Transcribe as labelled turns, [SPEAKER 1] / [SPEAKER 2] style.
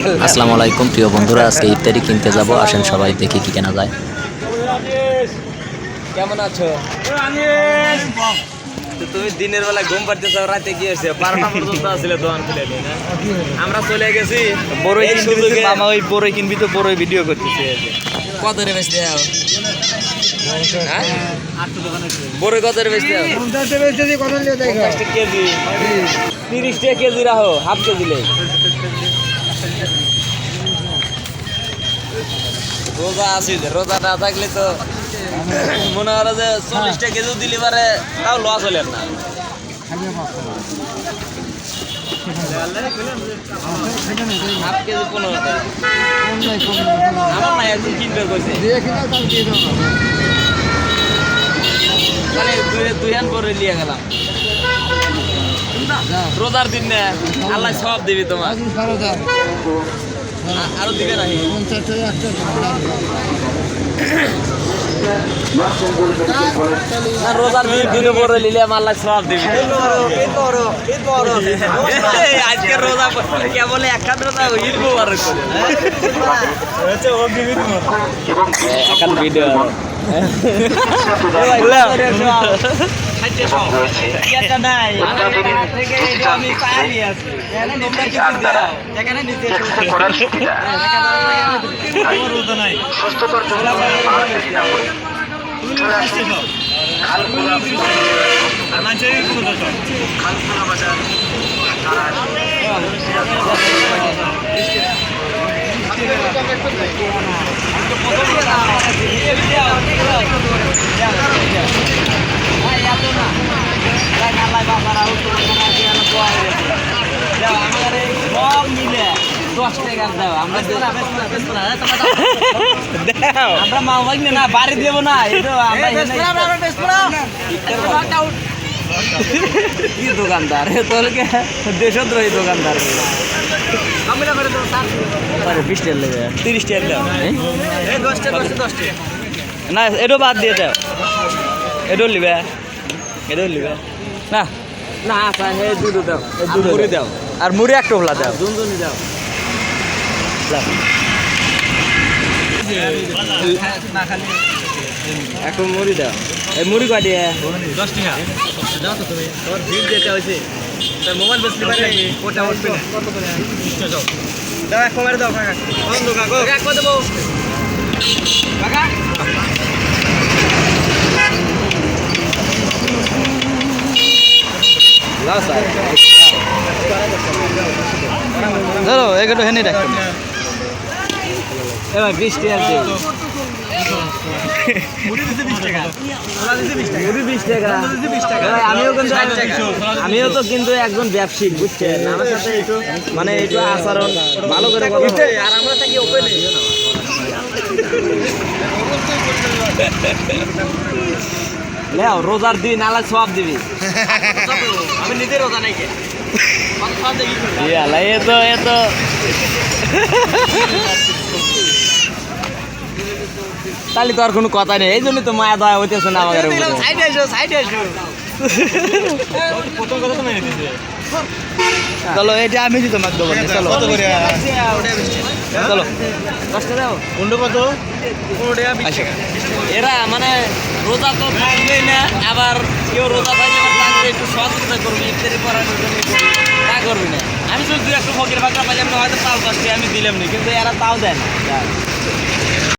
[SPEAKER 1] আসসালামু আলাইকুম প্রিয় বন্ধুরা, আজকে ইফতারি কিনতে যাব। আসেন সবাই দেখি কি কেনা যায়।
[SPEAKER 2] কেমন আছো? তুমি দিনের বেলা ঘুম পাড়তেছ, রাতে কি হয়েছে? 12টা পর্যন্ত আসলে দোকান খুলে নেই না? আমরা চলে গেছি বড়ই কিনবি। মামা ওই বড়ই কিনবি তো বড়ই ভিডিও করতেছে। কত রে বেচতে যাও? বড়ই কত রে বেচতে যাও? 50 টাকা কেজি, 30 টাকা কেজি রাখো, হাফ কেজি লে। রোজা আছি, রোজা না থাকলে তো মনে হয় যে 40 টাকা কেজি দিলে পারে তাও লস হলেন না। হাফ কেজি 15 টাকা। আমার না একদিন কিনবে কইছে। তাহলে দুই হান করে নিয়ে গেলাম। রোজার দিন না, আল্লাহ সব দিবি তোমার। আরো দিবে নাকি? রোজার দিনে বড় নিলে আল্লাহ সব দিবি। আজকে রোজা কেবল একটা রোজা ঈদ মুবারক করে এখন ভিডিও সব মিলে 10 টাকা দাও। আমরা মা ভাই না বাড়ি দেব না, কি দোকানদার তোকে দেশদ্রোহী দোকানদার। 20 টাকা লেগে 30 টাকা দাও না, এটাও বাদ দিয়ে দাও। এটাও লিবে, এটাও লিবে না না। আচ্ছা হে দুধ দাও, মুড়ি দাও, আর মুড়ি একটা ওলা দাও, দুনদুনি দাও। এখন মুড়ি দাও। এই মুড়ি কাটি 10 টাকা দাও তো। তুমি তোমার বিল দিতে হইছে, তার মোবাইল বেচতে পারে নাকি? ওটা উঠবে না। কত করে? 20 টাকা দাও। দাও এক কমারে দাও কাকা। বন্ধ কাকা এক করে দেব কাকা। ধরো এগুলো হেনে রাখো। এবার 20 টাকা দিও। মুড়ি দিতে 20 টাকা, ওরা দিতে 20 টাকা, মুড়ি 20 টাকা, 20 টাকা। আমিও তো কিন্তু একজন ব্যবসায়ী, বুঝছেন? আমার সাথে একটু মানে একটু আচরণ ভালো করে কথা বলতে। আর আমরা থাকি ওপেনে। লেও রোজার দিন আল্লাহ সওয়াব দিবি। আমি নিজে রোজা নাই কে তাহলে তো আর কোনো কথা নেই। এই জন্য তো মায়া দয়া হইতেছে না আমাদের। চলো এটা আমি দিতে মাক দেবো। চলো চলো 10 টাকা দাও। কত? এরা মানে রোজা তো থাকবেই না, আবার কেউ রোজা থাকলে একটু সহযোগিতা করবি, ইফতারি করানোর জন্য তা করবি না। আমি শুধু একটু ফকির ফাঁকা পাইলাম না, হয়তো তাও 10 টাকা আমি দিলাম না, কিন্তু এরা তাও দেয় না।